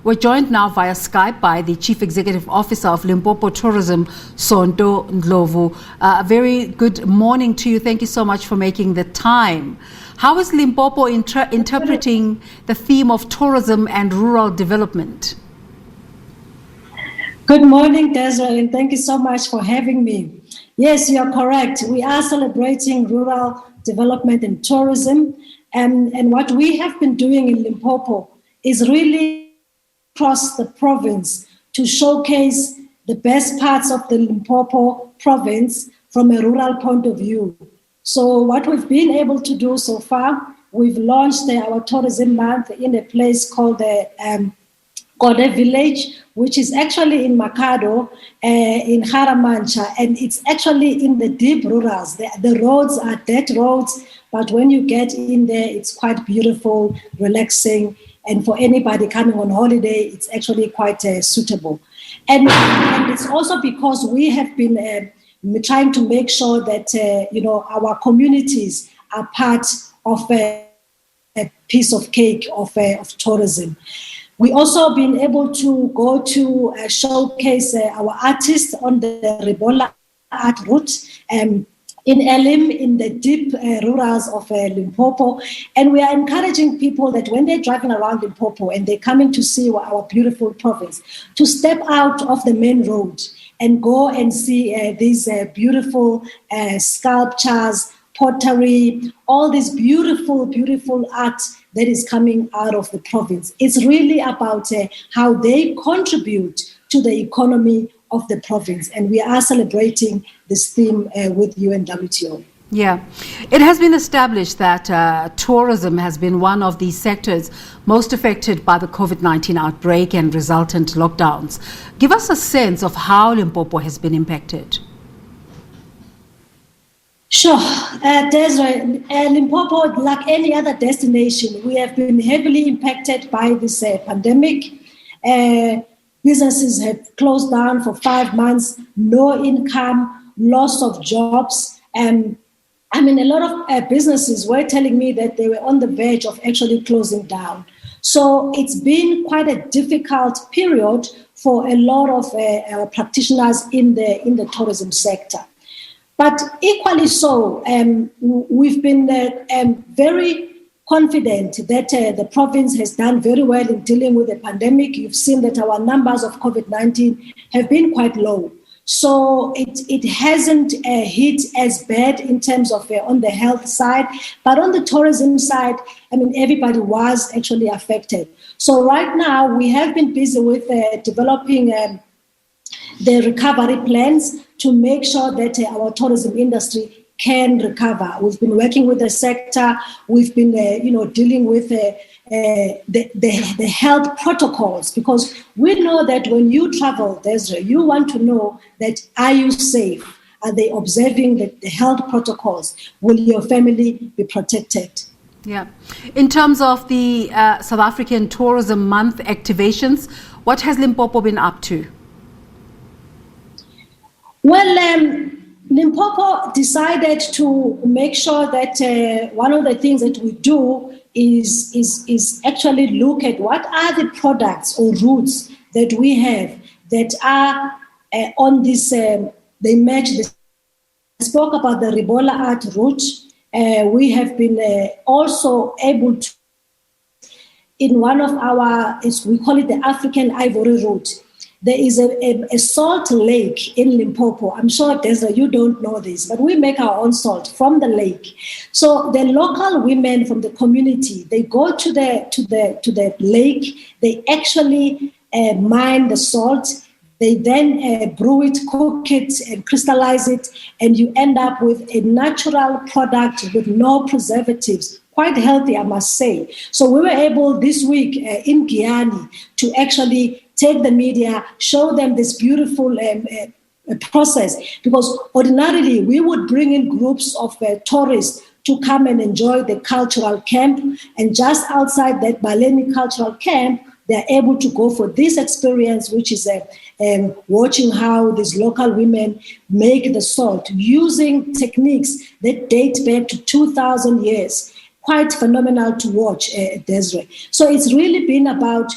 We're joined now via Skype by the Chief Executive Officer of Limpopo Tourism, Sonto Ndlovu. A very good morning to you. Thank you so much for making the time. How is Limpopo interpreting the theme of tourism and rural development? Good morning, Desiree, and thank you so much for having me. Yes, you're correct. We are celebrating rural development and tourism. And what we have been doing in Limpopo is really across the province to showcase the best parts of the Limpopo province from a rural point of view. So what we've been able to do so far, we've launched our tourism month in a place called the Gode Village, which is actually in Makado, in Haramancha, and it's actually in the deep rurals. The roads are dirt roads, but when you get in there, it's quite beautiful, relaxing, and for anybody coming on holiday, it's actually quite suitable. And it's also because we have been trying to make sure that our communities are part of a piece of cake of tourism. We also been able to go to showcase our artists on the Ribola art route in Elim, in the deep rurals of Limpopo. And we are encouraging people that when they're driving around Limpopo and they're coming to see our beautiful province, to step out of the main road and go and see these beautiful sculptures, pottery, all this beautiful, beautiful art that is coming out of the province. It's really about how they contribute to the economy of the province. And we are celebrating this theme with UNWTO. Yeah, it has been established that tourism has been one of the sectors most affected by the COVID-19 outbreak and resultant lockdowns. Give us a sense of how Limpopo has been impacted. Sure, Desiree, Limpopo, like any other destination, we have been heavily impacted by this pandemic. Businesses have closed down for 5 months, no income, loss of jobs. A lot of businesses were telling me that they were on the verge of actually closing down. So it's been quite a difficult period for a lot of practitioners in the tourism sector. But equally so, we've been very confident that the province has done very well in dealing with the pandemic. You've seen that our numbers of COVID-19 have been quite low. So it hasn't hit as bad in terms of on the health side, but on the tourism side, everybody was actually affected. So right now we have been busy with developing the recovery plans to make sure that our tourism industry can recover. We've been working with the sector. We've been, dealing with the health protocols, because we know that when you travel, Desiree, you want to know that, are you safe? Are they observing the health protocols? Will your family be protected? Yeah. In terms of the South African Tourism Month activations, what has Limpopo been up to? Well, Limpopo decided to make sure that one of the things that we do is actually look at what are the products or routes that we have that are on this, they match this. I spoke about the Ribola art route. We have been also able to, in one of our, we call it the African Ivory route. There is a salt lake in Limpopo. I'm sure, Desiree, you don't know this, but we make our own salt from the lake. So the local women from the community, they go to the lake. They actually mine the salt. They then brew it, cook it, and crystallize it, and you end up with a natural product with no preservatives. Quite healthy, I must say. So we were able this week in Guyana to actually take the media, show them this beautiful process, because ordinarily we would bring in groups of tourists to come and enjoy the cultural camp, and just outside that Baleni cultural camp, they're able to go for this experience, which is watching how these local women make the salt using techniques that date back to 2,000 years. Quite phenomenal to watch, Desiree. So it's really been about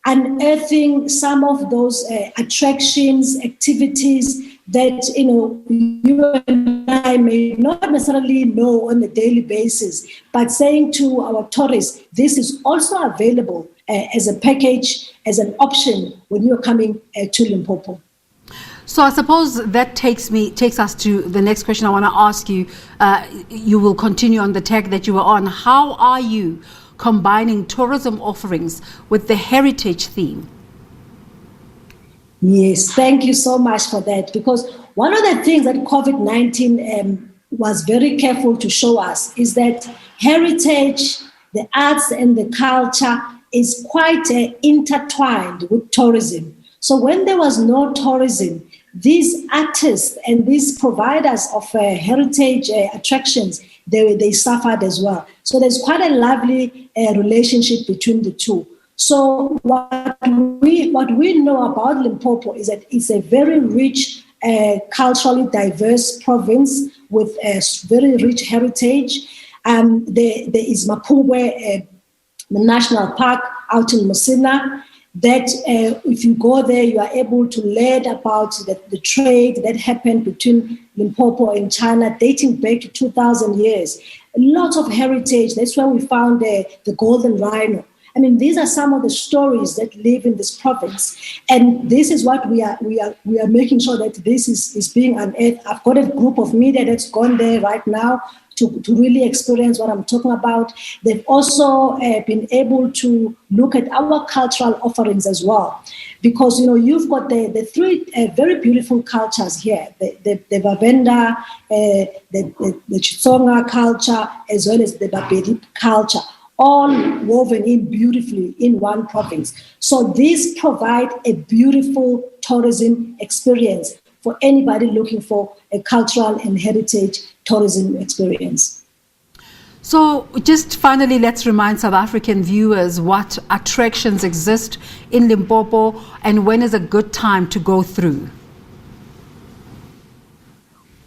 unearthing some of those attractions, activities that, you and I may not necessarily know on a daily basis, but saying to our tourists, this is also available as a package, as an option when you're coming to Limpopo. So I suppose that takes us to the next question I want to ask you. You will continue on the tag that you were on. How are you combining tourism offerings with the heritage theme? Yes, thank you so much for that. Because one of the things that COVID-19 was very careful to show us is that heritage, the arts and the culture is quite intertwined with tourism. So when there was no tourism, these artists and these providers of heritage attractions, they suffered as well. So there's quite a lovely relationship between the two. So what we know about Limpopo is that it's a very rich, culturally diverse province with a very rich heritage. There is Mapungwe National Park out in Musina, that if you go there, you are able to learn about the trade that happened between Limpopo and China, dating back to 2,000 years. A lot of heritage. That's where we found the golden rhino. I mean, these are some of the stories that live in this province, and this is what we are making sure that this is being unearthed. I've got a group of media that's gone there right now to really experience what I'm talking about. They've also been able to look at our cultural offerings as well, because you've got the three very beautiful cultures here: the Vavenda, the Chitsonga culture, as well as the Bapedi culture, all woven in beautifully in one province. So these provide a beautiful tourism experience for anybody looking for a cultural and heritage tourism experience. So just finally, let's remind South African viewers what attractions exist in Limpopo and when is a good time to go through.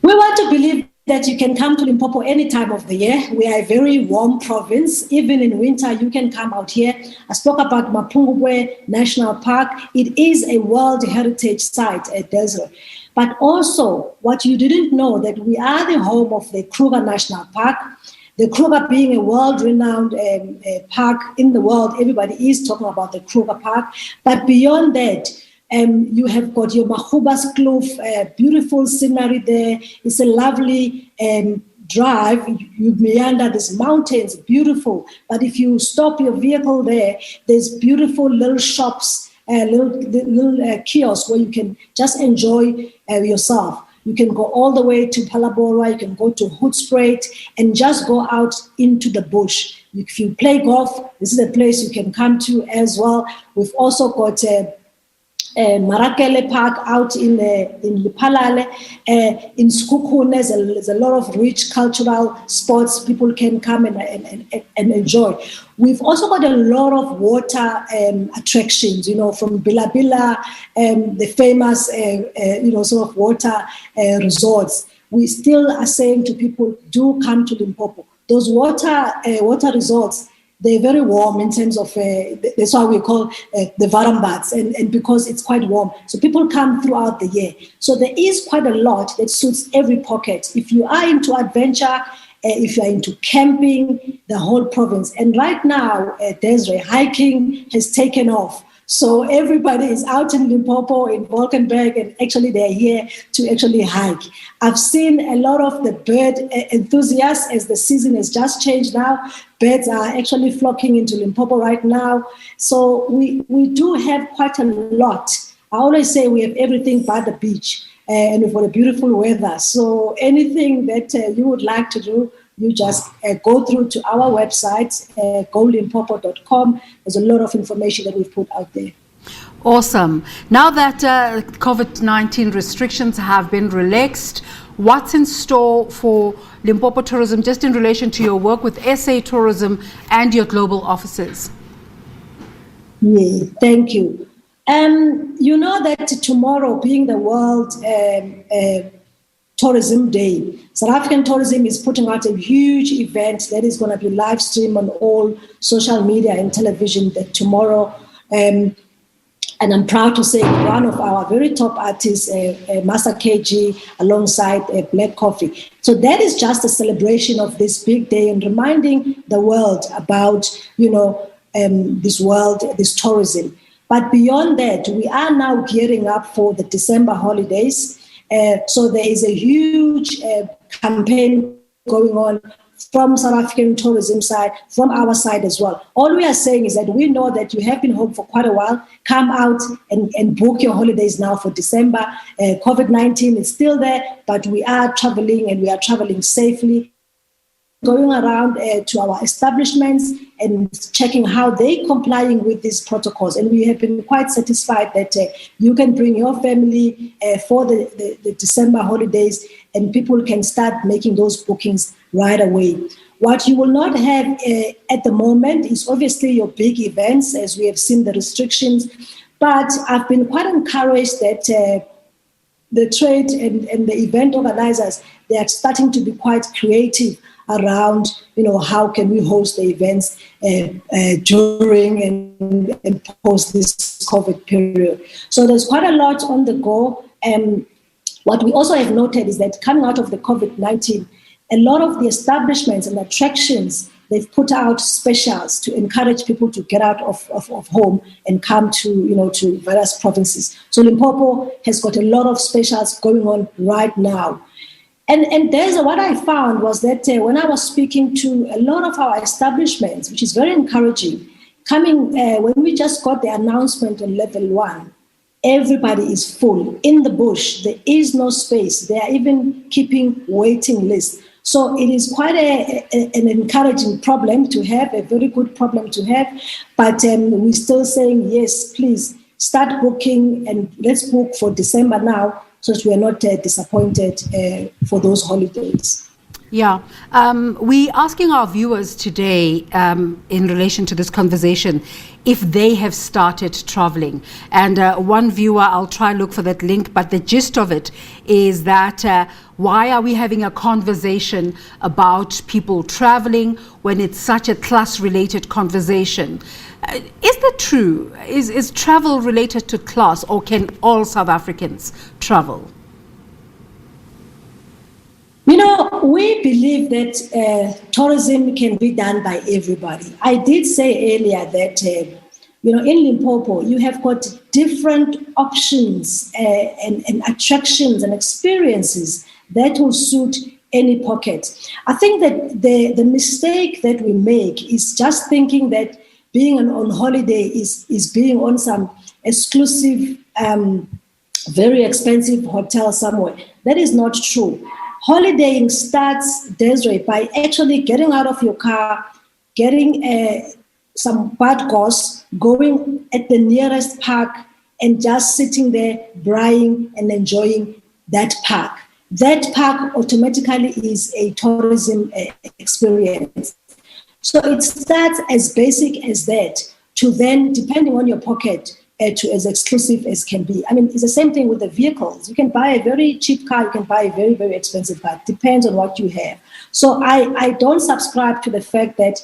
We want to believe that you can come to Limpopo any time of the year. We are a very warm province. Even in winter, you can come out here. I spoke about Mapungwe National Park. It is a World Heritage Site at Desert. But also, what you didn't know, that we are the home of the Kruger National Park. The Kruger being a world-renowned park in the world. Everybody is talking about the Kruger Park. But beyond that, you have got your Mahubas Kloof, beautiful scenery there. It's a lovely drive. You meander these mountains, beautiful. But if you stop your vehicle there, there's beautiful little shops, little kiosks where you can just enjoy yourself. You can go all the way to Palabora, you can go to Hoedspruit and just go out into the bush. If you play golf, this is a place you can come to as well. We've also got Marakele Park out in Lipalale. In Sekhukhune, there's a lot of rich cultural spots people can come and enjoy. We've also got a lot of water attractions, from Bila Bila, the famous, sort of water resorts. We still are saying to people, do come to Limpopo. Those water resorts, they're very warm in terms of, that's why we call the varambats, and because it's quite warm. So people come throughout the year. So there is quite a lot that suits every pocket. If you are into adventure, if you are into camping, the whole province. And right now, Desiree, hiking has taken off. So everybody is out in Limpopo, in Valkenburg, and actually they're here to actually hike. I've seen a lot of the bird enthusiasts as the season has just changed now. Birds are actually flocking into Limpopo right now. So we do have quite a lot. I always say we have everything but the beach, and we've got a beautiful weather. So anything that you would like to do, you just go through to our website, golimpopo.com. There's a lot of information that we've put out there. Awesome. Now that COVID-19 restrictions have been relaxed, what's in store for Limpopo Tourism, just in relation to your work with SA Tourism and your global offices? Yeah, thank you. You know that tomorrow, being the World Tourism Day, South African Tourism is putting out a huge event that is going to be live streamed on all social media and television that tomorrow. And I'm proud to say one of our very top artists, Master KG, alongside Black Coffee. So that is just a celebration of this big day and reminding the world about, this world, this tourism. But beyond that, we are now gearing up for the December holidays. So there is a huge campaign going on from South African tourism side, from our side as well. All we are saying is that we know that you have been home for quite a while. Come out and book your holidays now for December. COVID-19 is still there, but we are traveling and we are traveling safely. Going around to our establishments and checking how they're complying with these protocols. And we have been quite satisfied that you can bring your family for the December holidays and people can start making those bookings right away. What you will not have at the moment is obviously your big events, as we have seen the restrictions. But I've been quite encouraged that the trade and the event organizers, they are starting to be quite creative around, how can we host the events during and post this COVID period. So there's quite a lot on the go. What we also have noted is that coming out of the COVID-19, a lot of the establishments and attractions, they've put out specials to encourage people to get out of home and come to various provinces. So Limpopo has got a lot of specials going on right now. And there's what I found was that when I was speaking to a lot of our establishments, which is very encouraging, when we just got the announcement on level 1, everybody is full. In the bush, there is no space. They are even keeping waiting lists. So it is quite an encouraging problem to have, a very good problem to have. But we're still saying, yes, please start booking and let's book for December now, so that we are not disappointed for those holidays. Yeah. We're asking our viewers today in relation to this conversation if they have started traveling. And one viewer, I'll try and look for that link, but the gist of it is that why are we having a conversation about people traveling when it's such a class-related conversation? Is that true? Is travel related to class, or can all South Africans travel? We believe that tourism can be done by everybody. I did say earlier that, in Limpopo, you have got different options and attractions and experiences that will suit any pocket. I think that the mistake that we make is just thinking that being on holiday is being on some exclusive, very expensive hotel somewhere. That is not true. Holidaying starts, Desiree, by actually getting out of your car, getting some bad course, going at the nearest park and just sitting there, braaiing and enjoying that park. That park automatically is a tourism experience. So it starts as basic as that to then, depending on your pocket, to as exclusive as can be. I mean, it's the same thing with the vehicles. You can buy a very cheap car, you can buy a very, very expensive car. It depends on what you have. So I don't subscribe to the fact that,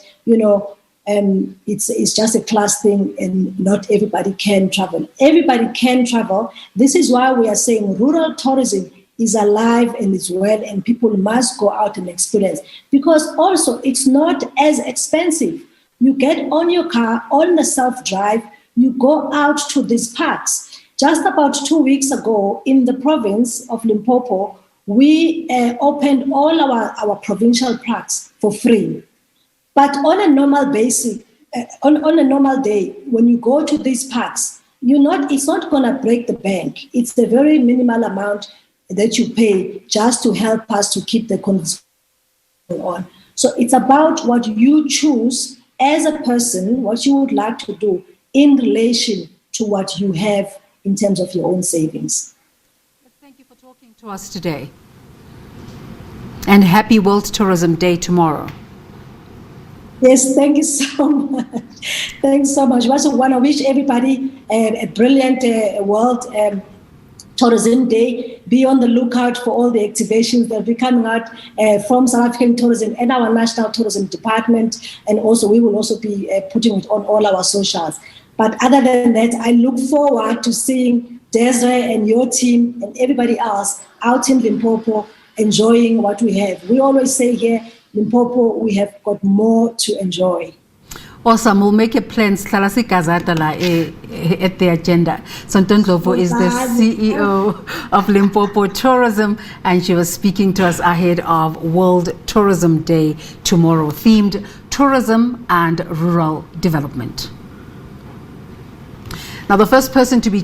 it's just a class thing and not everybody can travel. Everybody can travel. This is why we are saying rural tourism is alive and is well, and people must go out and experience. Because also, it's not as expensive. You get on your car, on the self-drive, you go out to these parks. Just about 2 weeks ago in the province of Limpopo, we opened all our provincial parks for free. But on a normal basis, on a normal day, when you go to these parks, it's not going to break the bank. It's a very minimal amount that you pay just to help us to keep the conversation on. So it's about what you choose as a person, what you would like to do in relation to what you have in terms of your own savings. Thank you for talking to us today. And happy World Tourism Day tomorrow. Yes, thank you so much. Thanks so much. I also want to wish everybody a brilliant World Tourism Day. Be on the lookout for all the activations that will be coming out from South African Tourism and our National Tourism Department. And also, we will also be putting it on all our socials. But other than that, I look forward to seeing Desiree and your team and everybody else out in Limpopo enjoying what we have. We always say here, Limpopo, we have got more to enjoy. Awesome. We'll make a plan. At the agenda. Sonto Ndlovu is the CEO of Limpopo Tourism, and she was speaking to us ahead of World Tourism Day tomorrow, themed tourism and rural development. Now, the first person to be